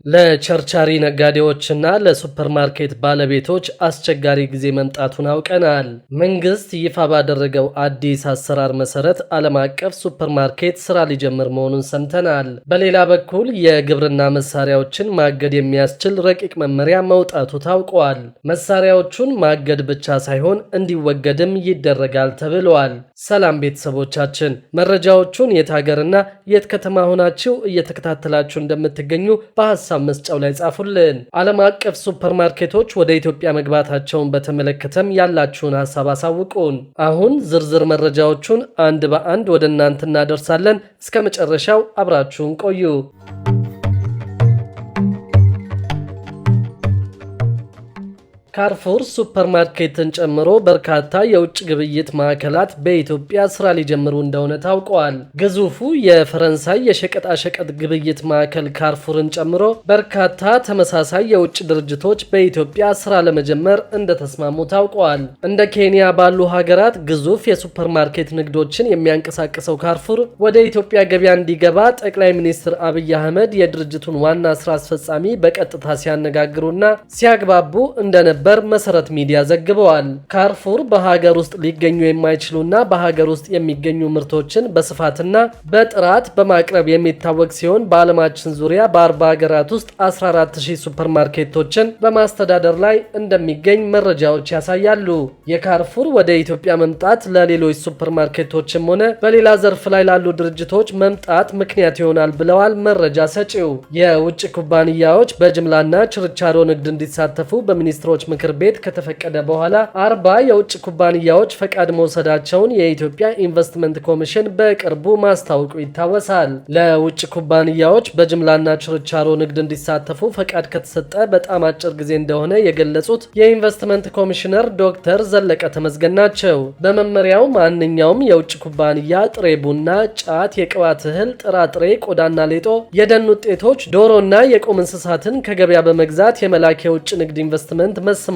ለቸርቻሪ ነጋዴዎችና ለሱፐርማርኬት ባለቤቶች አስቸጋሪ ጊዜ መምጣቱን አውቀናል። መንግስት ይፋ ባደረገው አዲስ አሰራር መሰረት ዓለም አቀፍ ሱፐርማርኬት ስራ ሊጀምር መሆኑን ሰምተናል። በሌላ በኩል የግብርና መሳሪያዎችን ማገድ የሚያስችል ረቂቅ መመሪያ መውጣቱ ታውቋል። መሳሪያዎቹን ማገድ ብቻ ሳይሆን እንዲወገድም ይደረጋል ተብሏል። ሰላም ቤተሰቦቻችን፣ መረጃዎቹን የት ሀገርና የት ከተማ ሆናችሁ እየተከታተላችሁ እንደምትገኙ በሐሳብ መስጫው ላይ ጻፉልን። ዓለም አቀፍ ሱፐርማርኬቶች ወደ ኢትዮጵያ መግባታቸውን በተመለከተም ያላችሁን ሐሳብ አሳውቁን። አሁን ዝርዝር መረጃዎቹን አንድ በአንድ ወደ እናንተ እናደርሳለን። እስከ መጨረሻው አብራችሁን ቆዩ። ካርፉር ሱፐርማርኬትን ጨምሮ በርካታ የውጭ ግብይት ማዕከላት በኢትዮጵያ ስራ ሊጀምሩ እንደሆነ ታውቋል። ግዙፉ የፈረንሳይ የሸቀጣሸቀጥ ግብይት ማዕከል ካርፉርን ጨምሮ በርካታ ተመሳሳይ የውጭ ድርጅቶች በኢትዮጵያ ስራ ለመጀመር እንደተስማሙ ታውቋል። እንደ ኬንያ ባሉ ሀገራት ግዙፍ የሱፐርማርኬት ንግዶችን የሚያንቀሳቅሰው ካርፉር ወደ ኢትዮጵያ ገበያ እንዲገባ ጠቅላይ ሚኒስትር አብይ አህመድ የድርጅቱን ዋና ስራ አስፈጻሚ በቀጥታ ሲያነጋግሩና ሲያግባቡ እንደነበር መሰረት ሚዲያ ዘግበዋል። ካርፉር በሀገር ውስጥ ሊገኙ የማይችሉና በሀገር ውስጥ የሚገኙ ምርቶችን በስፋትና በጥራት በማቅረብ የሚታወቅ ሲሆን በዓለማችን ዙሪያ በ40 ሀገራት ውስጥ 14000 ሱፐርማርኬቶችን በማስተዳደር ላይ እንደሚገኝ መረጃዎች ያሳያሉ። የካርፉር ወደ ኢትዮጵያ መምጣት ለሌሎች ሱፐርማርኬቶችም ሆነ በሌላ ዘርፍ ላይ ላሉ ድርጅቶች መምጣት ምክንያት ይሆናል ብለዋል መረጃ ሰጪው። የውጭ ኩባንያዎች በጅምላና ችርቻሮ ንግድ እንዲሳተፉ በሚኒስትሮች ምክር ቤት ከተፈቀደ በኋላ 40 የውጭ ኩባንያዎች ፈቃድ መውሰዳቸውን የኢትዮጵያ ኢንቨስትመንት ኮሚሽን በቅርቡ ማስታወቁ ይታወሳል። ለውጭ ኩባንያዎች በጅምላና ችርቻሮ ንግድ እንዲሳተፉ ፈቃድ ከተሰጠ በጣም አጭር ጊዜ እንደሆነ የገለጹት የኢንቨስትመንት ኮሚሽነር ዶክተር ዘለቀ ተመስገን ናቸው። በመመሪያው ማንኛውም የውጭ ኩባንያ ጥሬ ቡና፣ ጫት፣ የቅባት እህል፣ ጥራጥሬ፣ ቆዳና ሌጦ፣ የደን ውጤቶች፣ ዶሮና የቁም እንስሳትን ከገበያ በመግዛት የመላክ የውጭ ንግድ ኢንቨስትመንት መሰማራት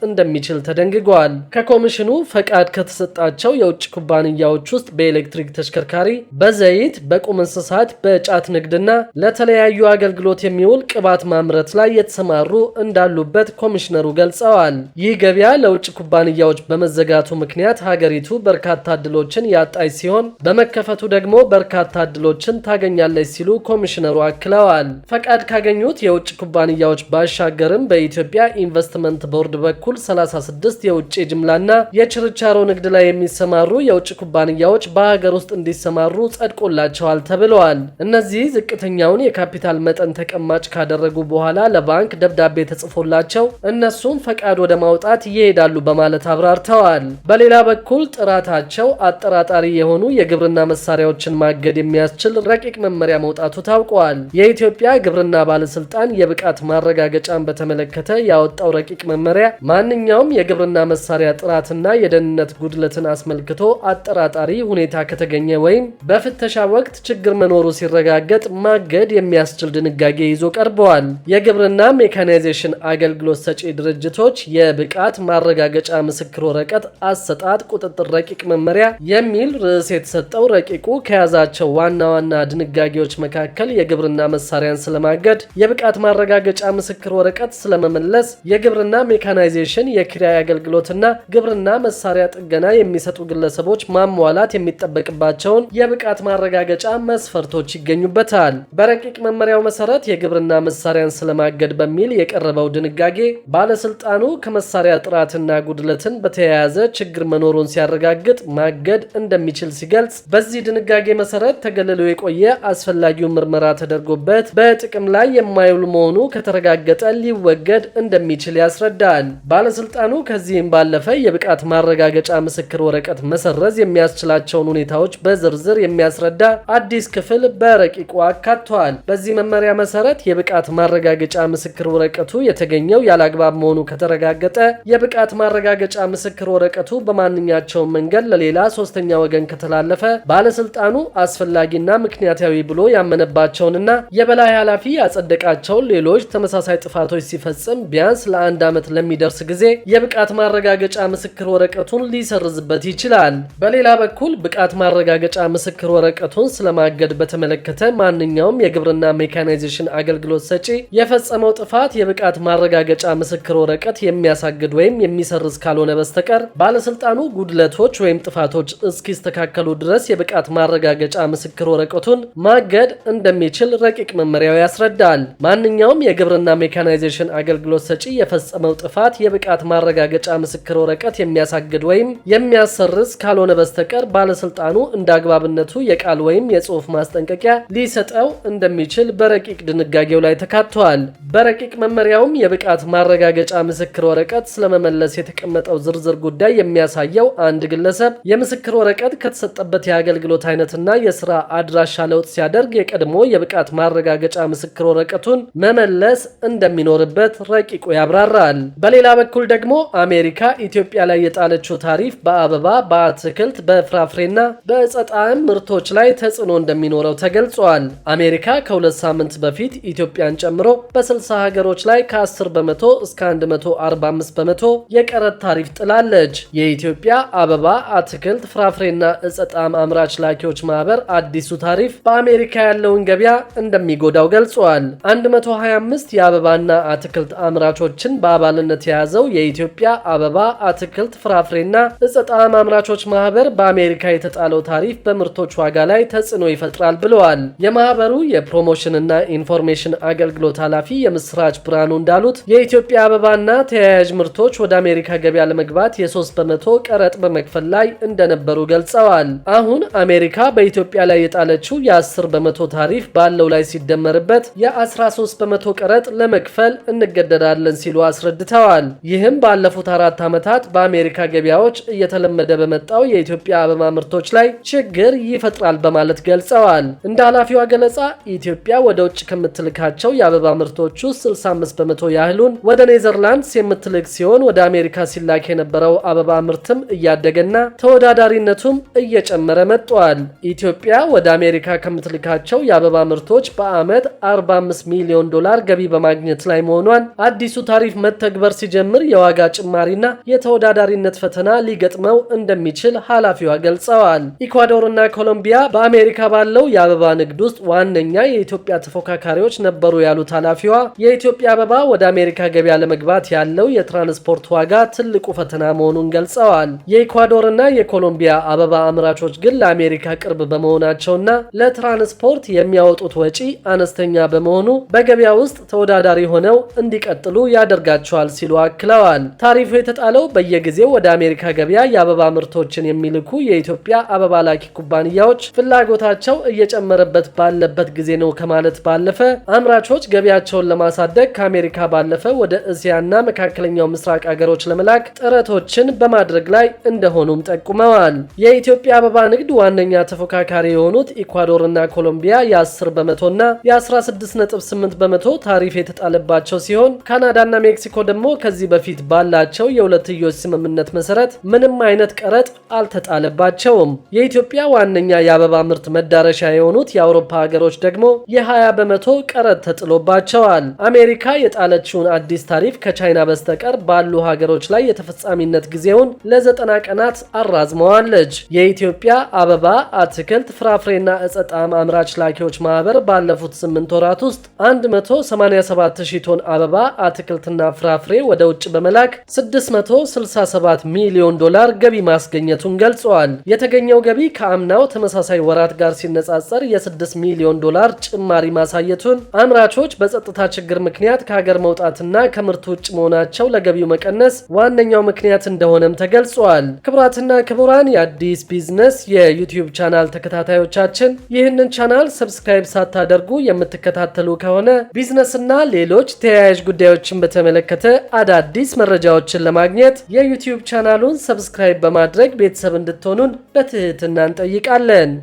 እንደሚችል ተደንግጓል። ከኮሚሽኑ ፈቃድ ከተሰጣቸው የውጭ ኩባንያዎች ውስጥ በኤሌክትሪክ ተሽከርካሪ፣ በዘይት፣ በቁም እንስሳት፣ በጫት ንግድና ለተለያዩ አገልግሎት የሚውል ቅባት ማምረት ላይ የተሰማሩ እንዳሉበት ኮሚሽነሩ ገልጸዋል። ይህ ገበያ ለውጭ ኩባንያዎች በመዘጋቱ ምክንያት ሀገሪቱ በርካታ እድሎችን ያጣች ሲሆን በመከፈቱ ደግሞ በርካታ እድሎችን ታገኛለች ሲሉ ኮሚሽነሩ አክለዋል። ፈቃድ ካገኙት የውጭ ኩባንያዎች ባሻገርም በኢትዮጵያ ኢንቨስትመንት ቦርድ በኩል 36 የውጭ ጅምላና የችርቻሮ ንግድ ላይ የሚሰማሩ የውጭ ኩባንያዎች በሀገር ውስጥ እንዲሰማሩ ጸድቆላቸዋል ተብለዋል። እነዚህ ዝቅተኛውን የካፒታል መጠን ተቀማጭ ካደረጉ በኋላ ለባንክ ደብዳቤ ተጽፎላቸው እነሱም ፈቃድ ወደ ማውጣት ይሄዳሉ በማለት አብራርተዋል። በሌላ በኩል ጥራታቸው አጠራጣሪ የሆኑ የግብርና መሳሪያዎችን ማገድ የሚያስችል ረቂቅ መመሪያ መውጣቱ ታውቋል። የኢትዮጵያ ግብርና ባለስልጣን የብቃት ማረጋገጫን በተመለከተ ያወጣው ረቂቅ መመሪያ ማንኛውም የግብርና መሳሪያ ጥራትና የደህንነት ጉድለትን አስመልክቶ አጠራጣሪ ሁኔታ ከተገኘ ወይም በፍተሻ ወቅት ችግር መኖሩ ሲረጋገጥ ማገድ የሚያስችል ድንጋጌ ይዞ ቀርበዋል። የግብርና ሜካናይዜሽን አገልግሎት ሰጪ ድርጅቶች የብቃት ማረጋገጫ ምስክር ወረቀት አሰጣጥ ቁጥጥር ረቂቅ መመሪያ የሚል ርዕስ የተሰጠው ረቂቁ ከያዛቸው ዋና ዋና ድንጋጌዎች መካከል የግብርና መሳሪያን ስለማገድ፣ የብቃት ማረጋገጫ ምስክር ወረቀት ስለመመለስ፣ የግብርና ሜካናይዜሽን የኪራይ አገልግሎትና ግብርና መሳሪያ ጥገና የሚሰጡ ግለሰቦች ማሟላት የሚጠበቅባቸውን የብቃት ማረጋገጫ መስፈርቶች ይገኙበታል። በረቂቅ መመሪያው መሰረት የግብርና መሳሪያን ስለማገድ በሚል የቀረበው ድንጋጌ ባለስልጣኑ ከመሳሪያ ጥራትና ጉድለትን በተያያዘ ችግር መኖሩን ሲያረጋግጥ ማገድ እንደሚችል ሲገልጽ፣ በዚህ ድንጋጌ መሰረት ተገልሎ የቆየ አስፈላጊው ምርመራ ተደርጎበት በጥቅም ላይ የማይውል መሆኑ ከተረጋገጠ ሊወገድ እንደሚችል ያስረዳል። ባለስልጣኑ ከዚህም ባለፈ የብቃት ማረጋገጫ ምስክር ወረቀት መሰረዝ የሚያስችላቸውን ሁኔታዎች በዝርዝር የሚያስረዳ አዲስ ክፍል በረቂቁ አካቷል። በዚህ መመሪያ መሰረት የብቃት ማረጋገጫ ምስክር ወረቀቱ የተገኘው ያላግባብ መሆኑ ከተረጋገጠ የብቃት ማረጋገጫ ምስክር ወረቀቱ በማንኛቸውም መንገድ ለሌላ ሶስተኛ ወገን ከተላለፈ ባለስልጣኑ አስፈላጊና ምክንያታዊ ብሎ ያመነባቸውንና የበላይ ኃላፊ ያጸደቃቸውን ሌሎች ተመሳሳይ ጥፋቶች ሲፈጽም ቢያንስ ለ1 ዓመት ዓመት ለሚደርስ ጊዜ የብቃት ማረጋገጫ ምስክር ወረቀቱን ሊሰርዝበት ይችላል። በሌላ በኩል ብቃት ማረጋገጫ ምስክር ወረቀቱን ስለማገድ በተመለከተ ማንኛውም የግብርና ሜካናይዜሽን አገልግሎት ሰጪ የፈጸመው ጥፋት የብቃት ማረጋገጫ ምስክር ወረቀት የሚያሳግድ ወይም የሚሰርዝ ካልሆነ በስተቀር ባለስልጣኑ ጉድለቶች ወይም ጥፋቶች እስኪስተካከሉ ድረስ የብቃት ማረጋገጫ ምስክር ወረቀቱን ማገድ እንደሚችል ረቂቅ መመሪያው ያስረዳል። ማንኛውም የግብርና ሜካናይዜሽን አገልግሎት ሰጪ የፈጸመው ጥፋት የብቃት ማረጋገጫ ምስክር ወረቀት የሚያሳግድ ወይም የሚያሰርዝ ካልሆነ በስተቀር ባለስልጣኑ እንደ አግባብነቱ የቃል ወይም የጽሑፍ ማስጠንቀቂያ ሊሰጠው እንደሚችል በረቂቅ ድንጋጌው ላይ ተካቷል። በረቂቅ መመሪያውም የብቃት ማረጋገጫ ምስክር ወረቀት ስለመመለስ የተቀመጠው ዝርዝር ጉዳይ የሚያሳየው አንድ ግለሰብ የምስክር ወረቀት ከተሰጠበት የአገልግሎት አይነትና የስራ አድራሻ ለውጥ ሲያደርግ የቀድሞ የብቃት ማረጋገጫ ምስክር ወረቀቱን መመለስ እንደሚኖርበት ረቂቁ ያብራራል። በሌላ በኩል ደግሞ አሜሪካ ኢትዮጵያ ላይ የጣለችው ታሪፍ በአበባ፣ በአትክልት፣ በፍራፍሬና በዕፀ ጣዕም ምርቶች ላይ ተጽዕኖ እንደሚኖረው ተገልጿል። አሜሪካ ከ2 ሳምንት በፊት ኢትዮጵያን ጨምሮ በ60 ሀገሮች ላይ ከ10 በመቶ እስከ 145 በመቶ የቀረጥ ታሪፍ ጥላለች። የኢትዮጵያ አበባ፣ አትክልት፣ ፍራፍሬና ዕፀ ጣዕም አምራች ላኪዎች ማህበር አዲሱ ታሪፍ በአሜሪካ ያለውን ገበያ እንደሚጎዳው ገልጿል። 125 የአበባና አትክልት አምራቾችን በአባልነት የያዘው የኢትዮጵያ አበባ፣ አትክልት፣ ፍራፍሬና ዕፀ ጣዕም አምራቾች ማህበር በአሜሪካ የተጣለው ታሪፍ በምርቶች ዋጋ ላይ ተጽዕኖ ይፈጥራል ብለዋል። የማህበሩ የፕሮሞሽንና ኢንፎርሜሽን አገልግሎት ኃላፊ የምስራች ብርሃኑ እንዳሉት የኢትዮጵያ አበባና ተያያዥ ምርቶች ወደ አሜሪካ ገበያ ለመግባት የ3 በመቶ ቀረጥ በመክፈል ላይ እንደነበሩ ገልጸዋል። አሁን አሜሪካ በኢትዮጵያ ላይ የጣለችው የ10 በመቶ ታሪፍ ባለው ላይ ሲደመርበት የ13 በመቶ ቀረጥ ለመክፈል እንገደዳለን ሲሉ አስረድተዋል። ይህም ባለፉት 4 ዓመታት በአሜሪካ ገበያዎች እየተለመደ በመጣው የኢትዮጵያ አበባ ምርቶች ላይ ችግር ይፈጥራል በማለት ገልጸዋል። እንደ ኃላፊዋ ገለጻ ኢትዮጵያ ወደ ውጭ ከምትልካቸው የአበባ ምርቶች ውስጥ 65 በመቶ ያህሉን ወደ ኔዘርላንድስ የምትልክ ሲሆን ወደ አሜሪካ ሲላክ የነበረው አበባ ምርትም እያደገና ተወዳዳሪነቱም እየጨመረ መጥቷል። ኢትዮጵያ ወደ አሜሪካ ከምትልካቸው የአበባ ምርቶች በዓመት 45 ሚሊዮን ዶላር ገቢ በማግኘት ላይ መሆኗን አዲሱ ታሪፍ መተግበር ሲጀምር የዋጋ ጭማሪና የተወዳዳሪነት ፈተና ሊገጥመው እንደሚችል ኃላፊዋ ገልጸዋል። ኢኳዶርና ኮሎምቢያ በአሜሪካ ባለው የአበባ ንግድ ውስጥ ዋነኛ የኢትዮጵያ ተፎካካሪዎች ነበሩ ያሉት ኃላፊዋ የኢትዮጵያ አበባ ወደ አሜሪካ ገበያ ለመግባት ያለው የትራንስፖርት ዋጋ ትልቁ ፈተና መሆኑን ገልጸዋል። የኢኳዶርና የኮሎምቢያ አበባ አምራቾች ግን ለአሜሪካ ቅርብ በመሆናቸውና ለትራንስፖርት የሚያወጡት ወጪ አነስተኛ በመሆኑ በገበያ ውስጥ ተወዳዳሪ ሆነው እንዲቀጥሉ ያደርጋቸዋል ሲሉ አክለዋል። ታሪፉ የተጣለው በየጊዜው ወደ አሜሪካ ገበያ የአበባ ምርቶችን የሚልኩ የኢትዮጵያ አበባ ላኪ ኩባንያዎች ፍላጎታቸው እየጨመረበት ባለበት ጊዜ ነው ከማለት ባለፈ አምራቾች ገበያቸውን ለማሳደግ ከአሜሪካ ባለፈ ወደ እስያና መካከለኛው ምስራቅ ሀገሮች ለመላክ ጥረቶችን በማድረግ ላይ እንደሆኑም ጠቁመዋል። የኢትዮጵያ አበባ ንግድ ዋነኛ ተፎካካሪ የሆኑት ኢኳዶርና ኮሎምቢያ የ10 በመቶና የ16.8 በመቶ ታሪፍ የተጣለባቸው ሲሆን ካናዳና ሜክሲኮ ደግሞ ከዚህ በፊት ባላቸው የሁለትዮሽ ስምምነት መሰረት ምንም አይነት ቀረጥ አልተጣለባቸውም። የኢትዮጵያ ዋነኛ የአበባ ምርት መዳረሻ የሆኑት የአውሮፓ ሀገሮች ደግሞ የ20 በመቶ ቀረጥ ተጥሎባቸዋል። አሜሪካ የጣለችውን አዲስ ታሪፍ ከቻይና በስተቀር ባሉ ሀገሮች ላይ የተፈጻሚነት ጊዜውን ለ90 ቀናት አራዝመዋለች። የኢትዮጵያ አበባ፣ አትክልት፣ ፍራፍሬና ዕፀ ጣዕም አምራች ላኪዎች ማህበር ባለፉት 8 ወራት ውስጥ 187,000 ቶን አበባ፣ አትክልትና ፍራፍሬ ወደ ውጭ በመላክ 667 ሚሊዮን ዶላር ገቢ ማስገኘቱን ገልጸዋል። የተገኘው ገቢ ከአምናው ተመሳሳይ ወራት ጋር ሲነጻጸር የ6 ሚሊዮን ዶላር ጭማሪ ማሳየቱን አምራቾች በጸጥታ ችግር ምክንያት ከሀገር መውጣትና ከምርት ውጭ መሆናቸው ለገቢው መቀነስ ዋነኛው ምክንያት እንደሆነም ተገልጿል። ክቡራትና ክቡራን የአዲስ ቢዝነስ የዩቲዩብ ቻናል ተከታታዮቻችን ይህንን ቻናል ሰብስክራይብ ሳታደርጉ የምትከታተሉ ከሆነ ቢዝነስና ሌሎች ተያያዥ ጉዳዮችን በተመለከተ አዳዲስ መረጃዎችን ለማግኘት የዩቲዩብ ቻናሉን ሰብስክራይብ በማድረግ ቤተሰብ እንድትሆኑን በትህትና እንጠይቃለን።